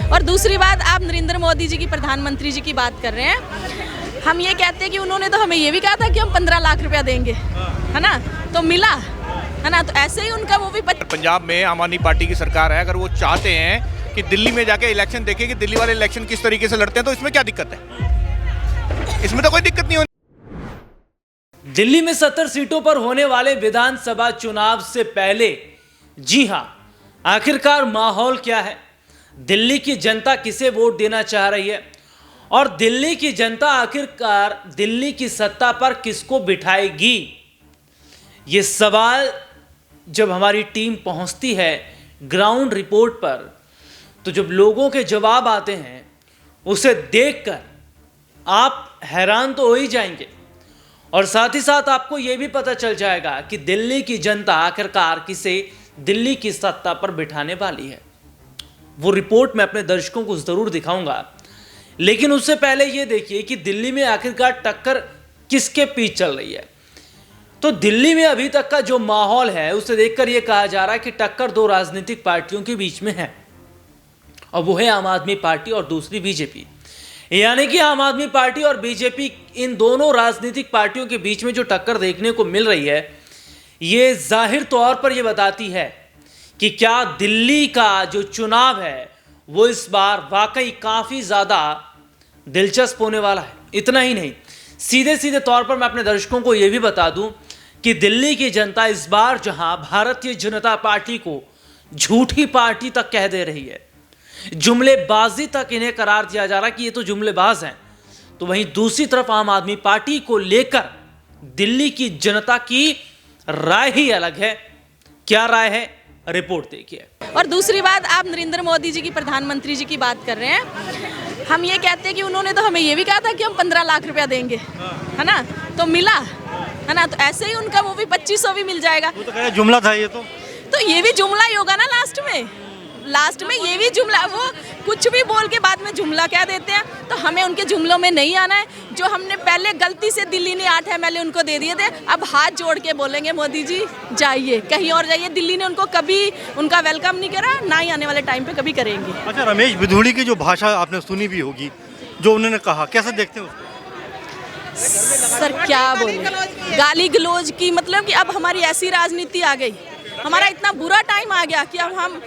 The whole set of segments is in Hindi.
और दूसरी बात, आप नरेंद्र मोदी जी की, प्रधानमंत्री जी की बात कर रहे हैं। हम ये कहते हैं कि उन्होंने तो हमें ये भी कहा था कि हम 15 लाख रुपया देंगे, है ना, तो मिला, है ना। तो ऐसे ही उनका वो भी पंजाब में आम आदमी पार्टी की सरकार है, अगर वो चाहते हैं कि दिल्ली में जाके इलेक्शन देखें कि दिल्ली वाले इलेक्शन किस तरीके से लड़ते हैं, तो इसमें क्या दिक्कत है? इसमें तो कोई दिक्कत नहीं होती। दिल्ली में 70 सीटों पर होने वाले विधानसभा चुनाव से पहले, जी हां, आखिरकार माहौल क्या है, दिल्ली की जनता किसे वोट देना चाह रही है और दिल्ली की जनता आखिरकार दिल्ली की सत्ता पर किसको बिठाएगी, ये सवाल जब हमारी टीम पहुंचती है ग्राउंड रिपोर्ट पर, तो जब लोगों के जवाब आते हैं उसे देखकर आप हैरान तो हो ही जाएंगे और साथ ही साथ आपको यह भी पता चल जाएगा कि दिल्ली की जनता आखिरकार किसे दिल्ली की सत्ता पर बिठाने वाली है। वो रिपोर्ट मैं अपने दर्शकों को जरूर दिखाऊंगा, लेकिन उससे पहले यह देखिए कि दिल्ली में आखिरकार टक्कर किसके बीच चल रही है। तो दिल्ली में अभी तक का जो माहौल है उसे देखकर यह कहा जा रहा है कि टक्कर दो राजनीतिक पार्टियों के बीच में है और वो है आम आदमी पार्टी और दूसरी बीजेपी। यानी कि आम आदमी पार्टी और बीजेपी, इन दोनों राजनीतिक पार्टियों के बीच में जो टक्कर देखने को मिल रही है, ये जाहिर तौर पर यह बताती है कि क्या दिल्ली का जो चुनाव है वो इस बार वाकई काफी ज्यादा दिलचस्प होने वाला है। इतना ही नहीं, सीधे सीधे तौर पर मैं अपने दर्शकों को यह भी बता दूं कि दिल्ली की जनता इस बार जहां भारतीय जनता पार्टी को झूठी पार्टी तक कह दे रही है, जुमलेबाजी तक इन्हें करार दिया जा रहा है कि ये तो जुमलेबाज हैं, तो वहीं दूसरी तरफ आम आदमी पार्टी को लेकर दिल्ली की जनता की राय ही अलग है। क्या राय है, रिपोर्ट देखिए। और दूसरी बात, आप नरेंद्र मोदी जी की, प्रधानमंत्री जी की बात कर रहे हैं। हम ये कहते हैं कि उन्होंने तो हमें ये भी कहा था कि हम 15 लाख रुपया देंगे, है ना, तो मिला, है ना। तो ऐसे ही उनका वो भी 2500 भी मिल जाएगा। वो तो कह जुमला था ये तो ये भी जुमला ही होगा ना। लास्ट में ये भी जुमला, वो कुछ भी बोल के बाद में जुमला क्या देते हैं। तो हमें उनके जुमलों में नहीं आना है। जो हमने पहले गलती से दिल्ली ने 8 MLA उनको दे दिए थे, अब हाथ जोड़ के बोलेंगे मोदी जी जाइए, कहीं और जाइए। दिल्ली ने उनको कभी उनका वेलकम नहीं करा, ना ही आने वाले टाइम पे कभी करेंगे। अच्छा, रमेश बिधूड़ी की जो भाषा आपने सुनी भी होगी, जो उन्होंने कहा, कैसे देखते हैं उसको? सर क्या बोले, गाली गलौज की, मतलब कि अब हमारी ऐसी राजनीति आ गई, हमारा इतना बुरा टाइम आ गया कि अब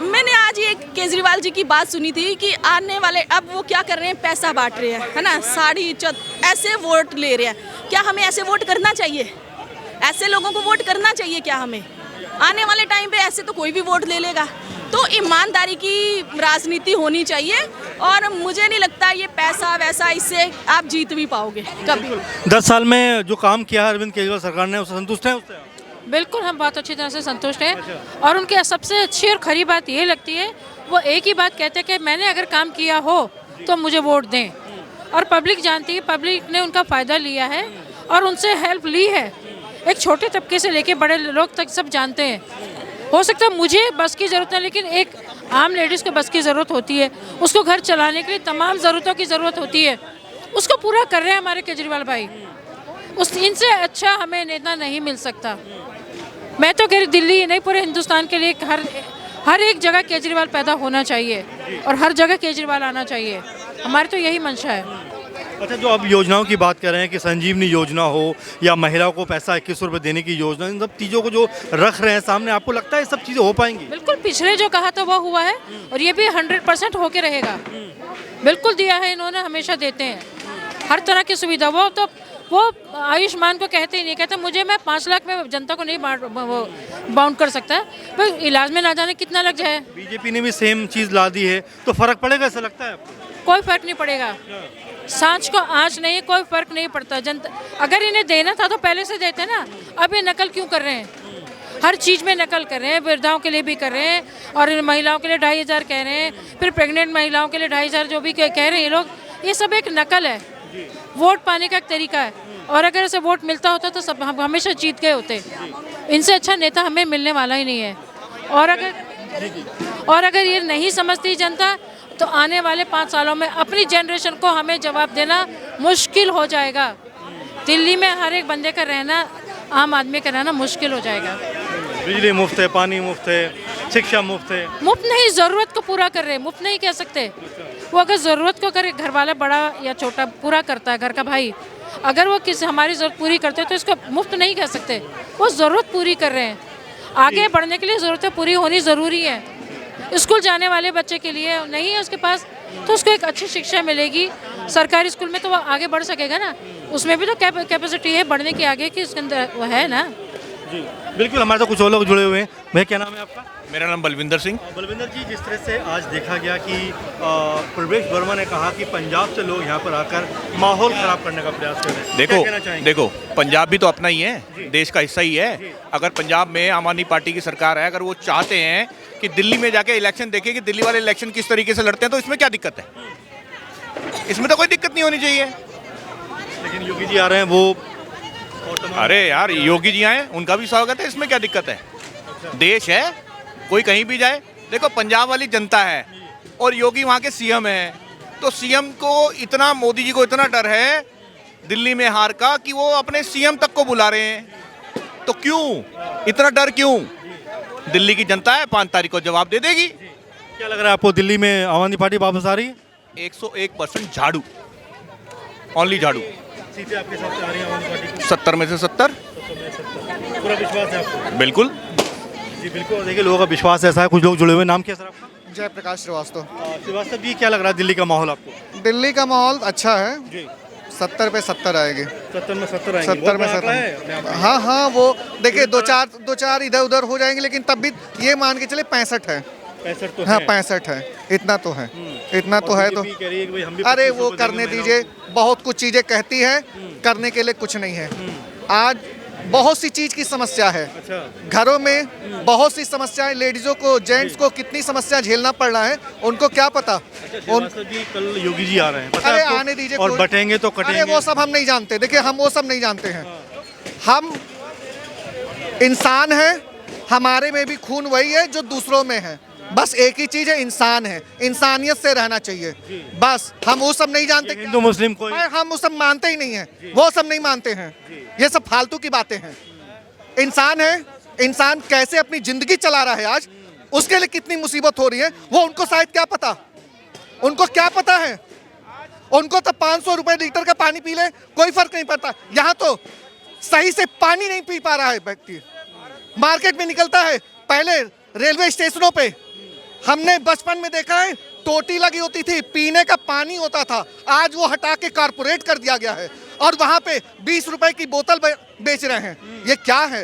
मैंने आज ये केजरीवाल जी की बात सुनी थी कि आने वाले, अब वो क्या कर रहे हैं, पैसा बांट रहे हैं, है ना, साड़ी ऐसे वोट ले रहे हैं। क्या हमें ऐसे वोट करना चाहिए? ऐसे लोगों को वोट करना चाहिए क्या हमें? आने वाले टाइम पे ऐसे तो कोई भी वोट ले लेगा। तो ईमानदारी की राजनीति होनी चाहिए और मुझे नहीं लगता ये पैसा वैसा, इससे आप जीत भी पाओगे कभी। 10 साल में जो काम किया अरविंद केजरीवाल सरकार ने, उससे संतुष्ट हैं उससे? बिल्कुल, हम बहुत अच्छी तरह से संतुष्ट हैं। और उनके सबसे अच्छी और खरी बात ये लगती है, वो एक ही बात कहते हैं कि मैंने अगर काम किया हो तो मुझे वोट दें। और पब्लिक जानती है, पब्लिक ने उनका फ़ायदा लिया है और उनसे हेल्प ली है। एक छोटे तबके से लेके बड़े लोग तक सब जानते हैं। हो सकता है मुझे बस की ज़रूरत है, लेकिन एक आम लेडीज़ को बस की ज़रूरत होती है, उसको घर चलाने के लिए तमाम ज़रूरतों की ज़रूरत होती है, उसको पूरा कर रहे हैं हमारे केजरीवाल भाई। इनसे अच्छा हमें नेता नहीं मिल सकता। मैं तो कह रही, दिल्ली ही नहीं, पूरे हिंदुस्तान के लिए हर एक जगह केजरीवाल पैदा होना चाहिए और हर जगह केजरीवाल आना चाहिए। हमारी तो यही मंशा है। अच्छा, जो अब योजनाओं की बात कर रहे हैं कि संजीवनी योजना हो या महिलाओं को पैसा 2100 रुपये देने की योजना, इन सब चीज़ों को जो रख रहे हैं सामने, आपको लगता है ये सब चीज़ें हो पाएंगी? बिल्कुल, पिछले जो कहा था वो हुआ है और ये भी 100% होके रहेगा। बिल्कुल दिया है इन्होंने, हमेशा देते हैं हर तरह की सुविधा। वो आयुष्मान को कहते ही नहीं, कहते मुझे, मैं 5 लाख में जनता को नहीं बाउंड कर सकता, पर इलाज में ना जाने कितना लग जाए। बीजेपी ने भी सेम चीज़ ला दी है, तो फर्क पड़ेगा ऐसा लगता है आपको? कोई फर्क नहीं पड़ेगा। सांच को आँच नहीं, कोई फर्क नहीं पड़ता। जनता अगर इन्हें देना था तो पहले से देते ना। अब ये नकल क्यों कर रहे हैं? हर चीज़ में नकल कर रहे हैं। वृद्धाओं के लिए भी कर रहे हैं और इन महिलाओं के लिए 2500 कह रहे हैं, फिर प्रेग्नेंट महिलाओं के लिए 2500 जो भी कह रहे हैं ये लोग, ये सब एक नकल है। वोट पाने का एक तरीका है और अगर ऐसे वोट मिलता होता तो सब हम हमेशा जीत गए होते। इनसे अच्छा नेता हमें मिलने वाला ही नहीं है। और अगर ये नहीं समझती जनता, तो आने वाले 5 सालों में अपनी जनरेशन को हमें जवाब देना मुश्किल हो जाएगा। दिल्ली में हर एक बंदे का रहना, आम आदमी का रहना मुश्किल हो जाएगा। बिजली मुफ्त है, पानी मुफ्त है, शिक्षा मुफ्त है। मुफ्त नहीं, ज़रूरत को पूरा कर रहे हैं, मुफ्त नहीं कह सकते। वो अगर ज़रूरत को करे, घर वाला बड़ा या छोटा पूरा करता है, घर का भाई अगर वो किसी हमारी ज़रूरत पूरी करते हैं तो इसको मुफ्त नहीं कह सकते। वो ज़रूरत पूरी कर रहे हैं, आगे बढ़ने के लिए ज़रूरतें पूरी होनी ज़रूरी है। स्कूल जाने वाले बच्चे के लिए नहीं है उसके पास, तो उसको एक अच्छी शिक्षा मिलेगी सरकारी स्कूल में, तो वो आगे बढ़ सकेगा ना। उसमें भी तो कैपेसिटी है बढ़ने की आगे की, उसके अंदर वो है ना। जी बिल्कुल, हमारे तो कुछ और लोग जुड़े हुए हैं। भैया क्या नाम है आपका? मेरा नाम बलविंदर सिंह। बलविंदर जी, जिस तरह से आज देखा गया कि प्रवेश वर्मा ने कहा कि पंजाब से लोग यहाँ पर आकर माहौल खराब करने का प्रयास कर रहे हैं, क्या कहना चाहेंगे? देखो पंजाब भी तो अपना ही है, देश का हिस्सा ही है। अगर पंजाब में आम आदमी पार्टी की सरकार है, अगर वो चाहते हैं कि दिल्ली में जाके इलेक्शन देखें कि दिल्ली वाले इलेक्शन किस तरीके से लड़ते हैं, तो इसमें क्या दिक्कत है? इसमें तो कोई दिक्कत नहीं होनी चाहिए। लेकिन योगी जी आ रहे हैं, वो अरे यार, योगी जी आए, उनका भी स्वागत है, इसमें क्या दिक्कत है? देश है, कोई कहीं भी जाए। देखो पंजाब वाली जनता है और योगी वहाँ के सीएम है, तो सीएम को इतना, मोदी जी को इतना डर है दिल्ली में हार का कि वो अपने सीएम तक को बुला रहे हैं। तो क्यों इतना डर क्यों? दिल्ली की जनता है, 5 तारीख को जवाब दे देगी। क्या लग रहा है आपको, दिल्ली में आम आदमी पार्टी वापस आ रही है? 101% झाड़ू, ओनली झाड़ू। सीटें आपके साथ आ रही हैं आम आदमी पार्टी की? 70 में से 70। पूरा विश्वास है आपको? बिल्कुल जी बिल्कुल, देखिए लोगों का विश्वास ऐसा है। कुछ लोग जुड़े हुए। नाम क्या है सर आपका? जयप्रकाश श्रीवास्तव। श्रीवास्तव जी, क्या लग रहा है दिल्ली का माहौल आपको? दिल्ली का माहौल अच्छा है जी। 70 पे 70 आएगी। 70 में 70 आएंगे। 70 में 70। हाँ हाँ, वो देखिए दो चार इधर उधर हो जाएंगे, लेकिन तब भी ये मान के चले 65 है। 65 तो हाँ है। 65 है, इतना तो है, इतना तो है। तो कह रही है कि भाई हम भी अरे 25 वो रुपए करने देंगे दीजिए, बहुत कुछ चीजें कहती है, करने के लिए कुछ नहीं है। आज बहुत सी चीज की समस्या है, अच्छा। घरों में बहुत सी समस्याएं, लेडीजों को, जेंट्स को कितनी समस्या झेलना पड़ रहा है, उनको क्या पता। श्रीवास्तव जी, कल योगी जी आ रहे हैं, पता है अरे आपको? आने दीजिए, और कोई- बटेंगे तो अरे कटेंगे। वो सब हम नहीं जानते। देखिए हम वो सब नहीं जानते हैं। हम इंसान हैं, हमारे में भी खून वही है जो दूसरों में है। बस एक ही चीज है, इंसान है, इंसानियत से रहना चाहिए। बस हम वो सब नहीं जानते। हिंदू मुस्लिम कोई अरे हम वो सब मानते ही नहीं है, वो सब नहीं मानते हैं। ये सब फालतू की बातें हैं। इंसान है, इंसान कैसे अपनी जिंदगी चला रहा है आज, उसके लिए कितनी मुसीबत हो रही है, वो उनको शायद क्या पता। उनको क्या पता है? उनको तो 500 रुपए लीटर का पानी पी ले, कोई फर्क नहीं पड़ता। यहाँ तो सही से पानी नहीं पी पा रहा है व्यक्ति। मार्केट में निकलता है, पहले रेलवे स्टेशनों पे हमने बचपन में देखा है, टोटी लगी होती थी, पीने का पानी होता था। आज वो हटा के कारपोरेट कर दिया गया है और वहां पे 20 रुपए की बोतल बेच रहे हैं। ये क्या है?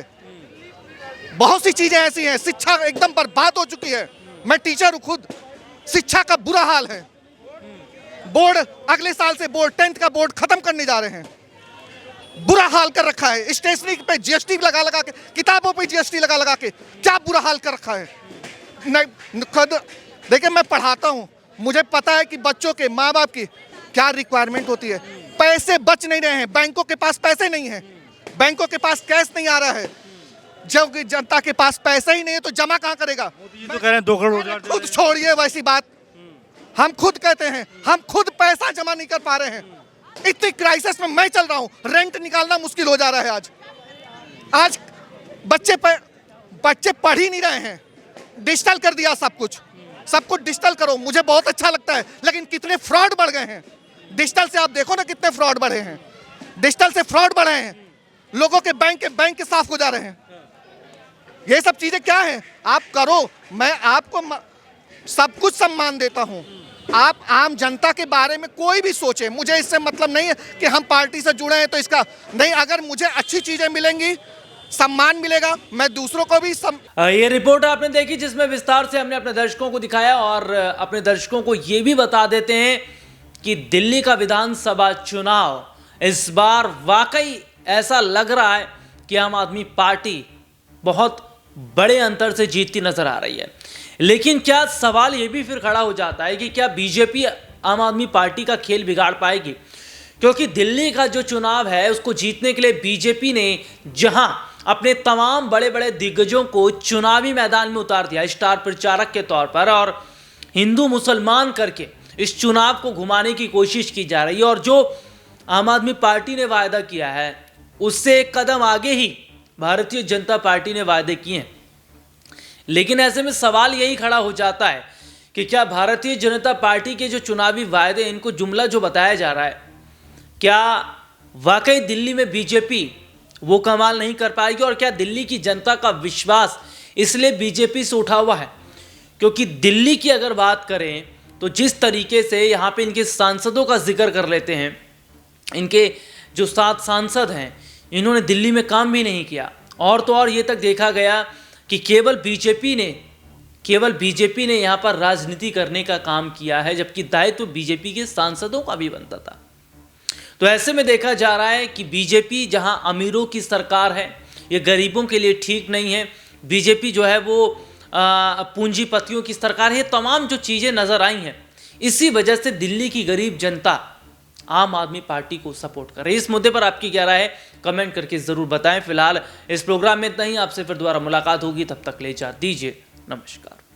बहुत सी चीजें ऐसी हैं। शिक्षा एकदम बर्बाद हो चुकी है। मैं टीचर हूं खुद, शिक्षा का बुरा हाल है। बोर्ड अगले साल से बोर्ड 10th का बोर्ड खत्म करने जा रहे हैं। बुरा हाल कर रखा है। स्टेशनरी पे जीएसटी लगा लगा के, किताबों पे जीएसटी लगा लगा के क्या बुरा हाल कर रखा है। नहीं खुद देखिए, मैं पढ़ाता हूँ, मुझे पता है कि बच्चों के माँ बाप की क्या रिक्वायरमेंट होती है। पैसे बच नहीं रहे हैं, बैंकों के पास पैसे नहीं है, बैंकों के पास कैश नहीं आ रहा है। जब जनता के पास पैसा ही नहीं है तो जमा कहाँ करेगा? ये तो कह रहे हैं 2 करोड़ रोजगार दे खुद रहे हैं। छोड़िए वैसी बात, हम खुद कहते हैं हम खुद पैसा जमा नहीं कर पा रहे हैं। इतनी क्राइसिस में मैं चल रहा हूँ, रेंट निकालना मुश्किल हो जा रहा है। आज बच्चे पढ़ ही नहीं रहे हैं। डिजिटल कर दिया सब कुछ डिजिटल करो, मुझे बहुत अच्छा लगता है, लेकिन कितने फ्रॉड बढ़ गए हैं डिजिटल से। आप देखो ना कितने फ्रॉड बढ़े हैं, डिजिटल से फ्रॉड बढ़े हैं। लोगों के बैंक के साफ हो जा रहे हैं। ये सब चीजें क्या है? आप करो, मैं आपको सब कुछ सम्मान देता हूं। आप आम जनता के बारे में कोई भी सोचे, मुझे इससे मतलब नहीं है कि हम पार्टी से जुड़े हैं तो इसका नहीं। अगर मुझे अच्छी चीजें मिलेंगी, सम्मान मिलेगा, मैं दूसरों को भी ये रिपोर्ट आपने देखी जिसमें विस्तार से हमने अपने दर्शकों को दिखाया, और अपने दर्शकों को ये भी बता देते हैं कि दिल्ली का विधानसभा चुनाव इस बार वाकई ऐसा लग रहा है कि आम आदमी पार्टी बहुत बड़े अंतर से जीतती नजर आ रही है। लेकिन क्या सवाल ये भी फिर खड़ा हो जाता है कि क्या बीजेपी आम आदमी पार्टी का खेल बिगाड़ पाएगी? क्योंकि दिल्ली का जो चुनाव है उसको जीतने के लिए बीजेपी ने जहां अपने तमाम बड़े बड़े दिग्गजों को चुनावी मैदान में उतार दिया स्टार प्रचारक के तौर पर, और हिंदू मुसलमान करके इस चुनाव को घुमाने की कोशिश की जा रही है, और जो आम आदमी पार्टी ने वायदा किया है उससे एक कदम आगे ही भारतीय जनता पार्टी ने वायदे किए हैं। लेकिन ऐसे में सवाल यही खड़ा हो जाता है कि क्या भारतीय जनता पार्टी के जो चुनावी वायदे, इनको जुमला जो बताया जा रहा है, क्या वाकई दिल्ली में बीजेपी वो कमाल नहीं कर पाएगी? और क्या दिल्ली की जनता का विश्वास इसलिए बीजेपी से उठा हुआ है? क्योंकि दिल्ली की अगर बात करें तो जिस तरीके से यहाँ पे इनके सांसदों का जिक्र कर लेते हैं, इनके जो 7 सांसद हैं, इन्होंने दिल्ली में काम भी नहीं किया। और तो और ये तक देखा गया कि केवल बीजेपी ने यहाँ पर राजनीति करने का काम किया है, जबकि दायित्व बीजेपी के सांसदों का भी बनता था। तो ऐसे में देखा जा रहा है कि बीजेपी जहाँ अमीरों की सरकार है, ये गरीबों के लिए ठीक नहीं है। बीजेपी जो है वो पूंजीपतियों की सरकार है। तमाम जो चीज़ें नज़र आई हैं, इसी वजह से दिल्ली की गरीब जनता आम आदमी पार्टी को सपोर्ट कर रही है। इस मुद्दे पर आपकी क्या राय है, कमेंट करके ज़रूर बताएं। फिलहाल इस प्रोग्राम में इतना ही, आपसे फिर दोबारा मुलाकात होगी, तब तक ले जा दीजिए, नमस्कार।